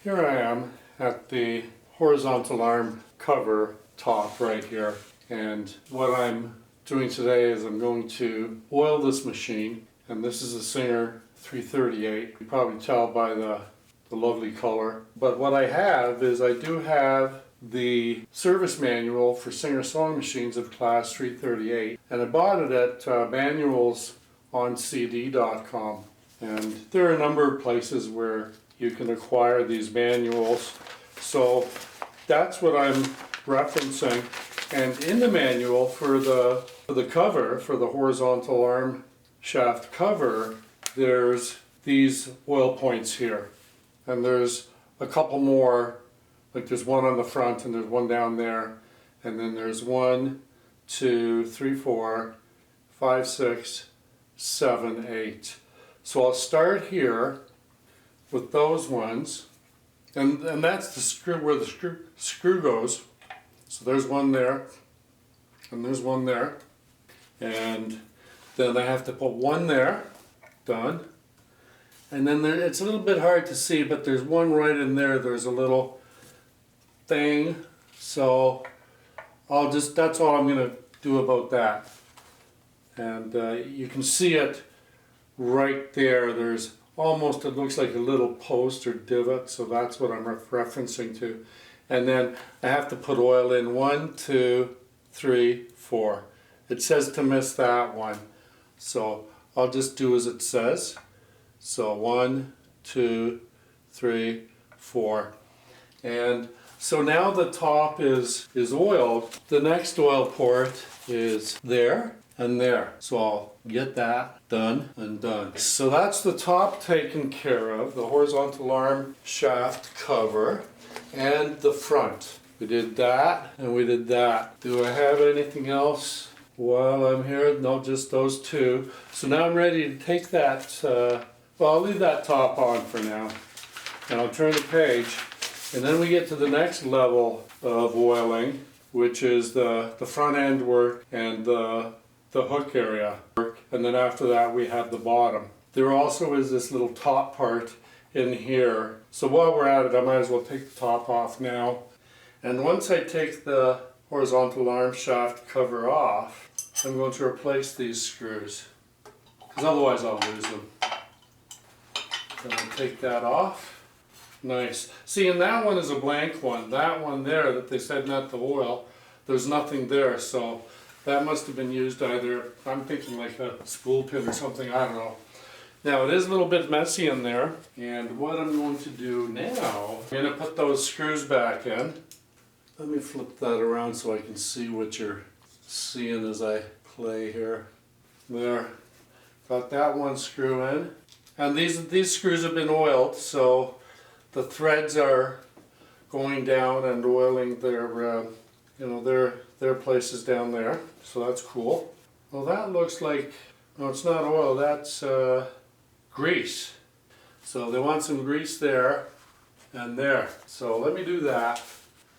Here I am at the horizontal arm cover top right here, and what I'm doing today is I'm going to oil this machine, and this is a Singer 338. You probably tell by the lovely color. But what I have is I do have the service manual for Singer sewing machines of class 338, and I bought it at manualsOnCD.com, and there are a number of places where you can acquire these manuals. So that's what I'm referencing. And in the manual for the cover, for the horizontal arm shaft cover, there's these oil points here. And there's a couple more, like there's one on the front and there's one down there. And then there's 1, 2, 3, 4, 5, 6, 7, 8. So I'll start here with those ones, and that's the screw where the screw goes. So there's one there, and there's one there, and then I have to put one there, done. And then there, it's a little bit hard to see, but there's one right in there. There's a little thing, so that's all I'm going to do about that. And you can see it right there. There's almost, it looks like a little post or divot, so that's what I'm referencing to. And then I have to put oil in 1, 2, 3, 4. It says to miss that one, so I'll just do as it says. So 1, 2, 3, 4. And so now the top is oiled. The next oil port is there and there. So I'll get that done and done. So that's the top taken care of, the horizontal arm shaft cover, and the front. We did that and we did that. Do I have anything else while I'm here? No, just those two. So now I'm ready to take that, well, I'll leave that top on for now. And I'll turn the page. And then we get to the next level of oiling, which is the front end work and the hook area work, and then after that we have the bottom. There also is this little top part in here, so while we're at it I might as well take the top off now. And once I take the horizontal arm shaft cover off, I'm going to replace these screws, because otherwise I'll lose them. So I'll take that off. Nice. See, and that one is a blank one. That one there that they said not to oil, there's nothing there, so that must have been used either, I'm thinking like a spool pin or something, I don't know. Now it is a little bit messy in there, and what I'm going to do now, I'm going to put those screws back in. Let me flip that around so I can see what you're seeing as I play here. There, got that one screw in. And these screws have been oiled, so the threads are going down and oiling their, their places down there. So that's cool. Well, that looks like, no, it's not oil, that's grease. So they want some grease there and there. So let me do that.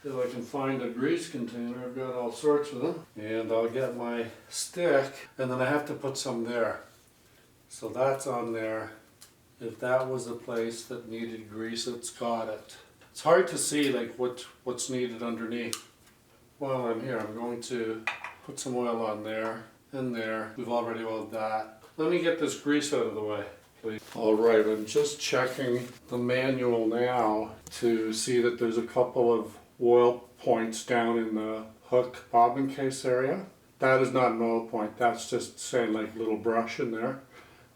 If I can find a grease container, I've got all sorts of them. And I'll get my stick, and then I have to put some there. So that's on there. If that was a place that needed grease, it's got it. It's hard to see like what's needed underneath. While I'm here, I'm going to put some oil on there and there. We've already oiled that. Let me get this grease out of the way, please. Alright, I'm just checking the manual now to see that there's a couple of oil points down in the hook bobbin case area. That is not an oil point, that's just saying like a little brush in there.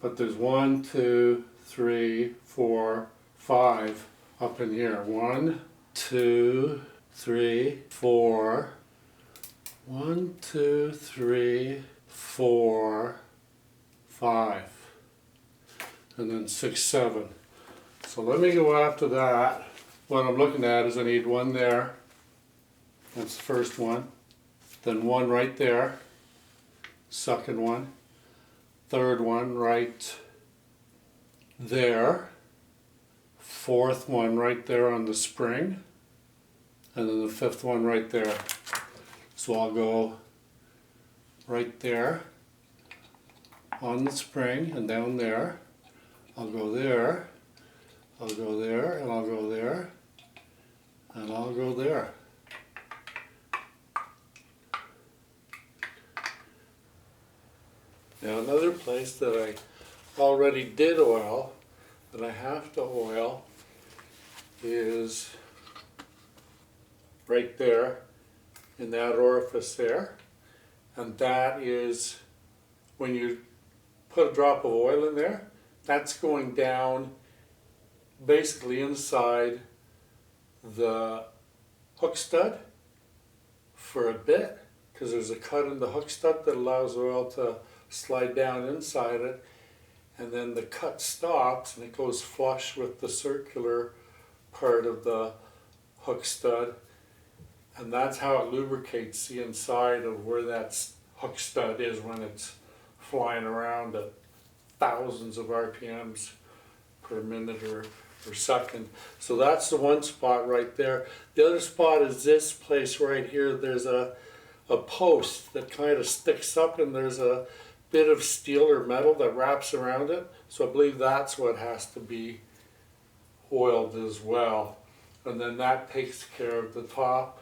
But there's 1, 2, 3, 4, 5 up in here. 1, 2, 3, 4. 1, 2, 3, 4, 5. And then 6, 7. So let me go after that. What I'm looking at is I need one there. That's the first one. Then one right there. Second one. Third one right there. Fourth one right there on the spring. And then the fifth one right there. So I'll go right there on the spring and down there. I'll go there, I'll go there, and I'll go there, go there. Now another place that I already did oil, that I have to oil, is right there in that orifice there. And that is when you put a drop of oil in there, that's going down basically inside the hook stud for a bit, because there's a cut in the hook stud that allows oil to slide down inside it, and then the cut stops and it goes flush with the circular part of the hook stud, and that's how it lubricates the inside of where that hook stud is when it's flying around at thousands of RPMs per minute or second. So that's the one spot right there. The other spot is this place right here. There's a post that kind of sticks up, and there's a bit of steel or metal that wraps around it. So I believe that's what has to be oiled as well. And then that takes care of the top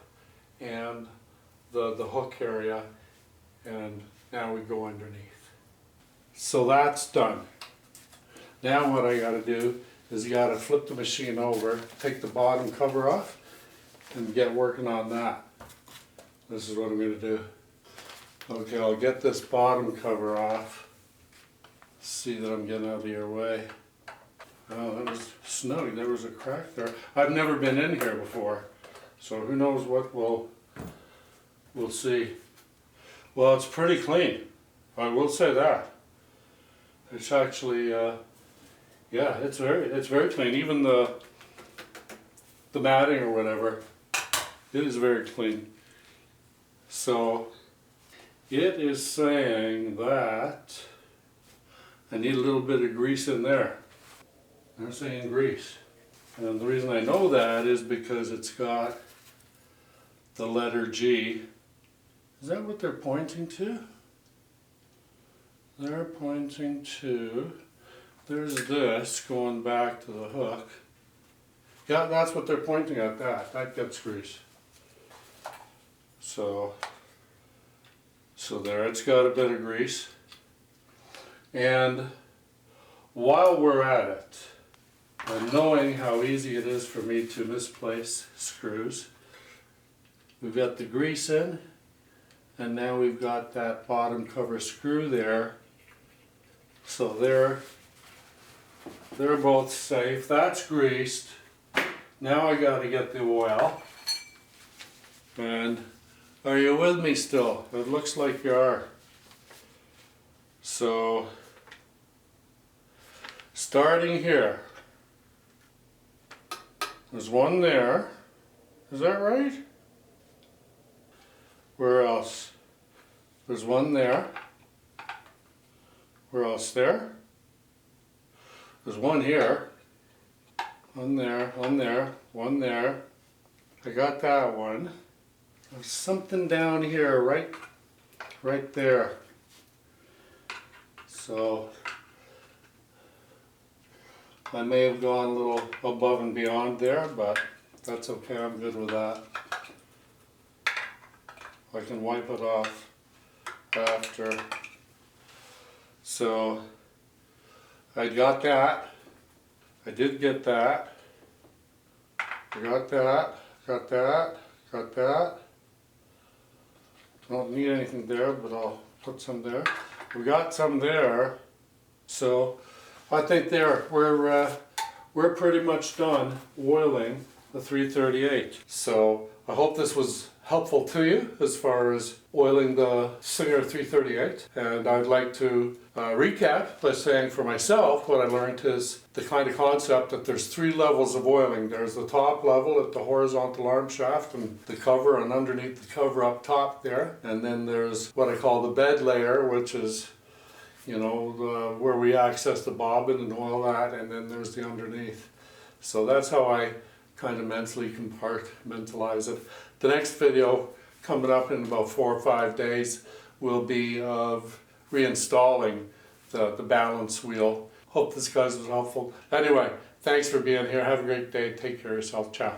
and the hook area, and now we go underneath. So that's done. Now what I got to do is you got to flip the machine over, take the bottom cover off, and get working on that. This is what I'm going to do. Okay, I'll get this bottom cover off. See that I'm getting out of your way. Oh, that was snug. There was a crack there. I've never been in here before, so who knows what we'll see. Well, it's pretty clean. I will say that. It's actually, yeah, it's very clean. Even the matting or whatever, it is very clean. So it is saying that I need a little bit of grease in there. They're saying grease. And the reason I know that is because it's got the letter G. Is that what they're pointing to? They're pointing to, there's this going back to the hook. Yeah, that's what they're pointing at, that gets grease. So there, it's got a bit of grease. And while we're at it, and knowing how easy it is for me to misplace screws, we've got the grease in, and now we've got that bottom cover screw there. So they're both safe. That's greased. Now I got to get the oil. And are you with me still? It looks like you are. So starting here, there's one there. Is that right? Where else? There's one there. Where else there? There's one here. One there, one there, one there. I got that one. There's something down here, right there. So I may have gone a little above and beyond there, but that's okay, I'm good with that. I can wipe it off after. So I got that. I did get that. I got that, got that, got that. I don't need anything there, but I'll put some there. We got some there. So I think there, we're pretty much done oiling the 338. So I hope this was helpful to you as far as oiling the Singer 338. And I'd like to recap by saying for myself what I learned is the kind of concept that there's 3 levels of oiling. There's the top level at the horizontal arm shaft and the cover, and underneath the cover up top there. And then there's what I call the bed layer, which is, you know, where we access the bobbin and oil that, and then there's the underneath. So that's how I kind of mentally compartmentalize it. The next video coming up in about 4 or 5 days will be of reinstalling the balance wheel. Hope this guys was helpful. Anyway, thanks for being here. Have a great day. Take care of yourself. Ciao.